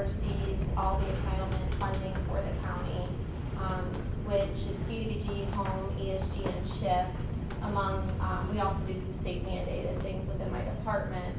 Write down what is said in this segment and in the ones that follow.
oversees all the entitlement funding for the county, which is CDBG, home, ESG, and SHIP. We also do some state mandated things within my department.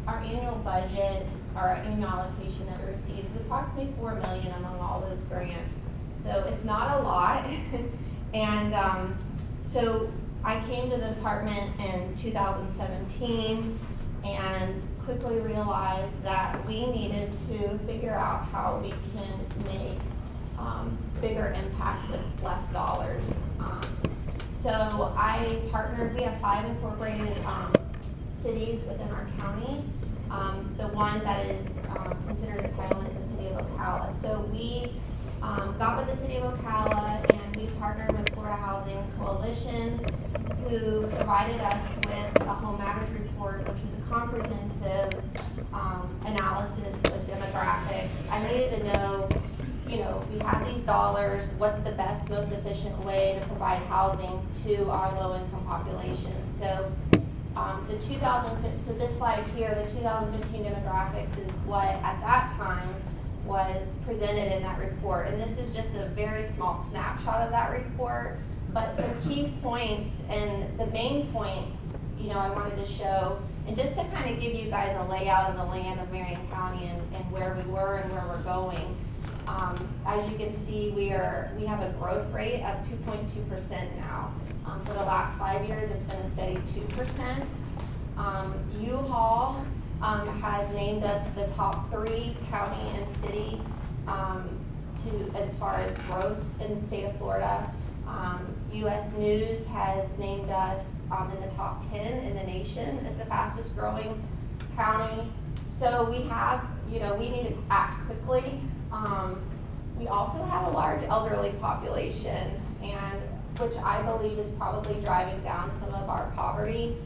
Our annual budget, our annual allocation that we receive is approximately $4 million among all those grants. So it's not a lot. And so I came to the department in 2017 and quickly realized that we needed to figure out how we can make bigger impact with less dollars. So I partnered, we have 5 incorporated cities within our county. The one that is considered entitlement is the city of Ocala. So we got with the city of Ocala and we partnered with Florida Housing Coalition, who provided us with a Home Matters report, which was a comprehensive analysis with demographics. I needed to know, you know, we have these dollars, what's the best, most efficient way to provide housing to our low-income population. So so this slide here, the 2015 demographics is what at that time was presented in that report. And this is just a very small snapshot of that report, but some key points, and the main point, you know, I wanted to show, and just to kind of give you guys a layout of the land of Marion County and where we were and where we're going. As you can see, we have a growth rate of 2.2% now. For the last 5 years, it's been a steady 2%. U-Haul has named us the top 3 county and city as far as growth in the state of Florida. U.S. News has named us in the top 10 in the nation as the fastest growing county. So we have, you know, we need to act quickly. We also have a large elderly population, and which I believe is probably driving down some of our poverty,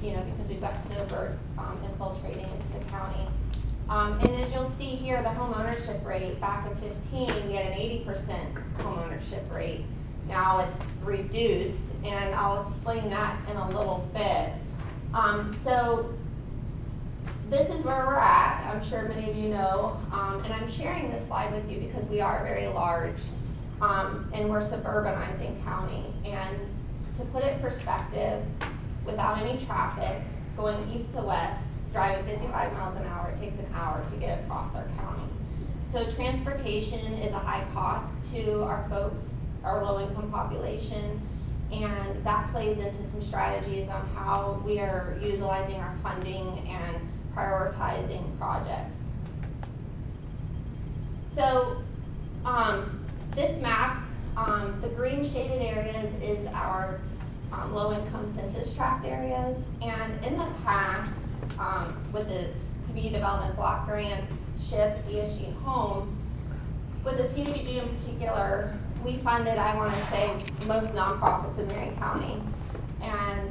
you know, because we've got snowbirds infiltrating into the county. And as you'll see here, the home ownership rate back in 15, we had an 80% home ownership rate. Now it's reduced, and I'll explain that in a little bit. So this is where we're at. I'm sure many of you know, and I'm sharing this slide with you because we are very large, and we're suburbanizing county. And to put it in perspective, without any traffic, going east to west, driving 55 miles an hour, it takes an hour to get across our county. So transportation is a high cost to our folks, our low-income population, and that plays into some strategies on how we are utilizing our funding and prioritizing projects. So this map, the green shaded areas is our low-income census tract areas, and in the past, with the community development block grants, SHIP, ESG, and home, with the CDBG in particular, we funded, I want to say, most nonprofits in Marion County, and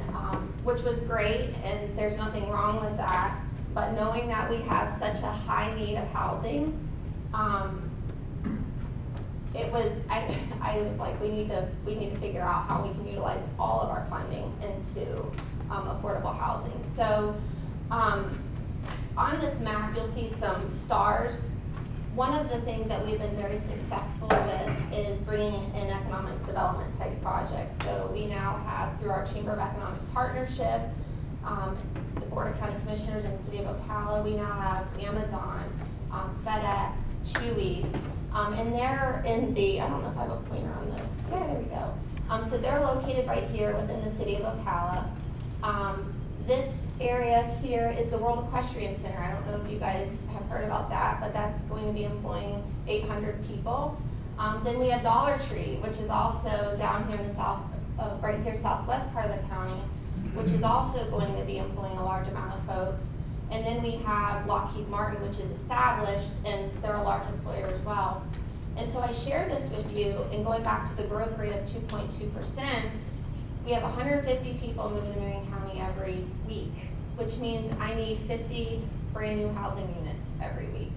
which was great, and there's nothing wrong with that. But knowing that we have such a high need of housing, I was like, we need to figure out how we can utilize all of our funding into affordable housing. So on this map, you'll see some stars. One of the things that we've been very successful with is bringing in economic development type projects. So we now have, through our Chamber of Economic Partnership, the Board of County Commissioners in the City of Ocala, we now have Amazon, FedEx, Chewy's, and they're in the, I don't know if I have a pointer on this. Yeah, there we go. So they're located right here within the City of Ocala. This area here is the World Equestrian Center. I don't know if you guys have heard about that, but that's going to be employing 800 people. Then we have Dollar Tree, which is also down here in the south, right here, southwest part of the county, which is also going to be employing a large amount of folks. And then we have Lockheed Martin, which is established, and they're a large employer as well. And so I shared this with you, and going back to the growth rate of 2.2%, we have 150 people moving to Marion County every week, which means I need 50 brand new housing units every week.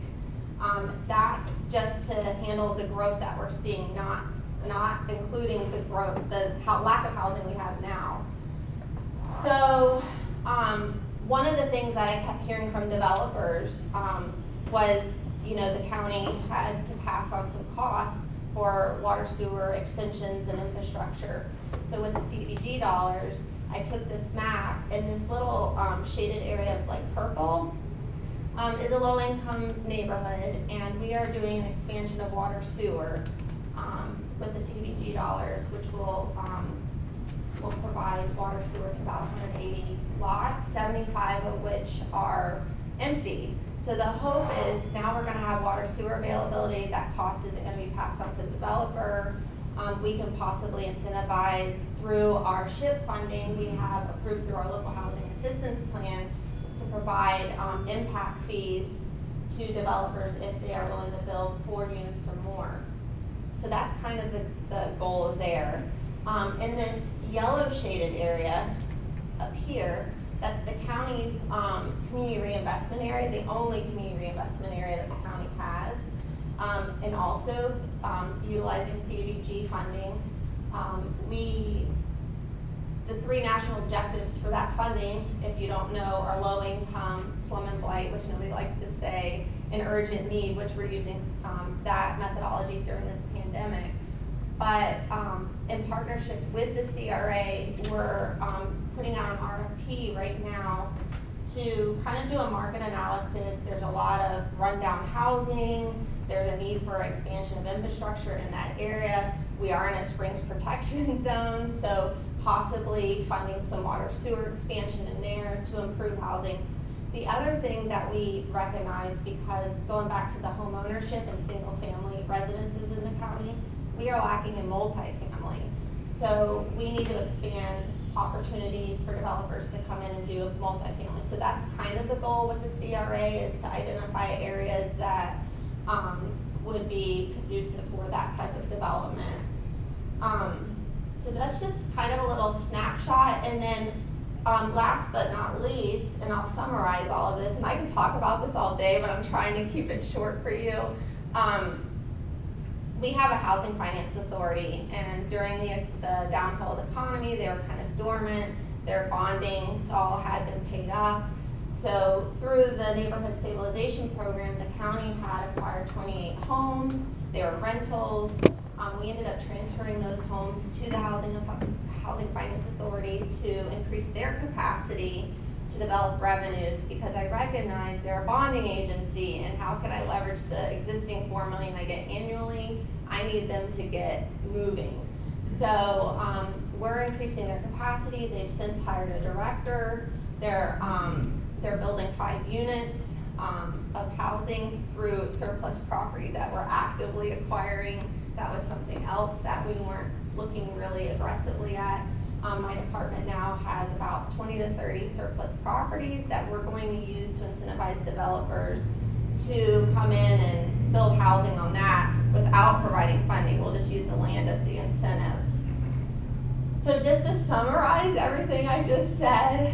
That's just to handle the growth that we're seeing, not including the growth, the lack of housing we have now. So one of the things that I kept hearing from developers was, the county had to pass on some costs for water sewer extensions and infrastructure. So with the CDBG dollars, I took this map, and this little shaded area of like purple is a low-income neighborhood, and we are doing an expansion of water sewer with the CDBG dollars, which will provide water sewer to about 180 lots, 75 of which are empty. So the hope is now we're going to have water sewer availability. That cost isn't going to be passed on to the developer. We can possibly incentivize through our SHIP funding we have approved through our local housing assistance plan to provide impact fees to developers if they are willing to build 4 units or more. So that's kind of the goal there. In this yellow shaded area up here, that's the county's community reinvestment area, the only community reinvestment area that the county has. And also utilizing CDBG funding. The 3 national objectives for that funding, if you don't know, are low income, slum and blight, which nobody likes to say, and urgent need, which we're using that methodology during this pandemic. But in partnership with the CRA, we're putting out an RFP right now to kind of do a market analysis. There's a lot of rundown housing. There's a need for expansion of infrastructure in that area. We are in a springs protection zone, so possibly funding some water sewer expansion in there to improve housing. The other thing that we recognize, because going back to the home ownership and single family residences in the county, we are lacking in multifamily. So we need to expand opportunities for developers to come in and do multifamily. So that's kind of the goal with the CRA, is to identify areas that would be conducive for that type of development. So that's just kind of a little snapshot. And then last but not least, and I'll summarize all of this, and I can talk about this all day, but I'm trying to keep it short for you. We have a housing finance authority, and during the downfall of the economy, they were kind of dormant. Their bondings all had been paid up. So through the neighborhood stabilization program, the county had acquired 28 homes. They were rentals. We ended up transferring those homes to the Housing Finance Authority to increase their capacity to develop revenues, because I recognize they're a bonding agency, and how can I leverage the existing $4 million I get annually? I need them to get moving. So we're increasing their capacity. They've since hired a director. They're building 5 units of housing through surplus property that we're actively acquiring. That was something else that we weren't looking really aggressively at. My department now has about 20 to 30 surplus properties that we're going to use to incentivize developers to come in and build housing on that without providing funding. We'll just use the land as the incentive. So just to summarize everything I just said,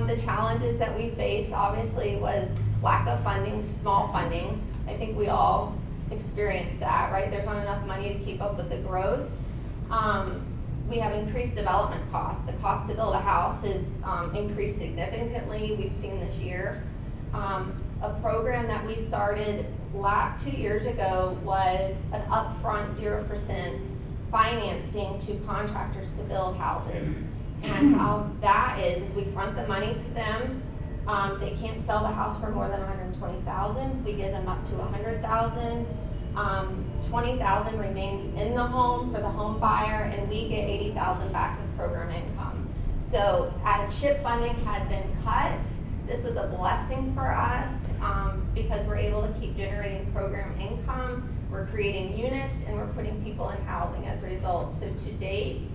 the challenges that we faced obviously was lack of funding, small funding. I think we all experienced that, right? There's not enough money to keep up with the growth. We have increased development costs. The cost to build a house is increased significantly, we've seen this year. A program that we started 2 years ago was an upfront 0% financing to contractors to build houses. And how that is we front the money to them. They can't sell the house for more than $120,000. We give them up to $100,000. $20,000 remains in the home for the home buyer, and we get $80,000 back as program income. So as SHIP funding had been cut, this was a blessing for us because we're able to keep generating program income. We're creating units, and we're putting people in housing as a result. So to date,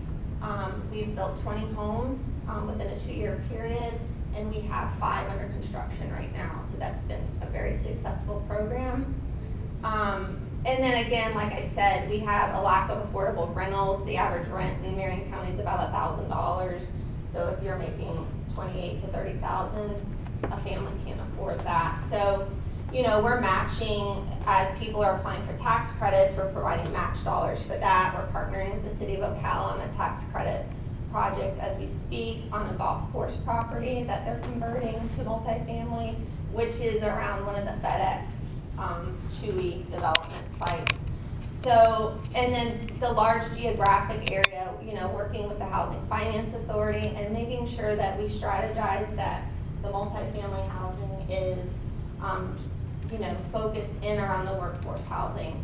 we've built 20 homes within a 2-year period, and we have 5 under construction right now. So that's been a very successful program. And then again, like I said, we have a lack of affordable rentals. The average rent in Marion County is about $1,000. So if you're making $28,000 to $30,000, a family can't afford that. So, we're matching as people are applying for tax credits. We're providing match dollars for that. We're partnering with the city of Ocala on a tax credit project as we speak on a golf course property that they're converting to multifamily, which is around one of the FedEx Chewy development sites. So, and then the large geographic area, you know, working with the Housing Finance Authority and making sure that we strategize that the multifamily housing is, you know, focused in around the workforce housing.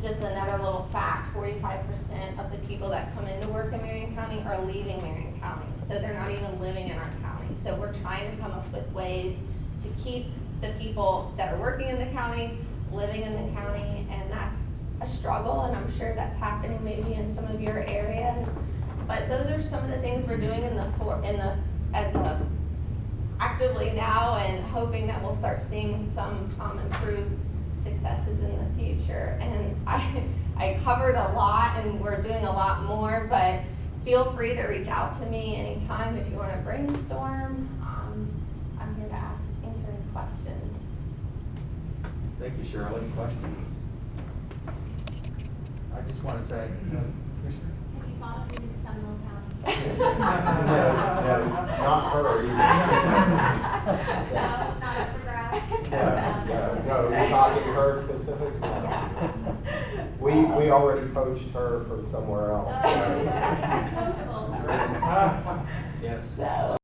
Just another little fact, 45% of the people that come into work in Marion County are leaving Marion County. So they're not even living in our county. So we're trying to come up with ways to keep the people that are working in the county, living in the county, and that's a struggle, and I'm sure that's happening maybe in some of your areas. But those are some of the things we're doing actively now, and hoping that we'll start seeing some improved successes in the future. And I covered a lot, and we're doing a lot more, but feel free to reach out to me anytime if you want to brainstorm. I'm here to answer any questions. Thank you, Cheryl. Any questions? I just want to say, Commissioner? Have you thought of moving to Seminole County? No, not her either. No, not up for grabs? No, you're talking her specifically. Yeah. We already poached her from somewhere else. She's coachable. Yes. So.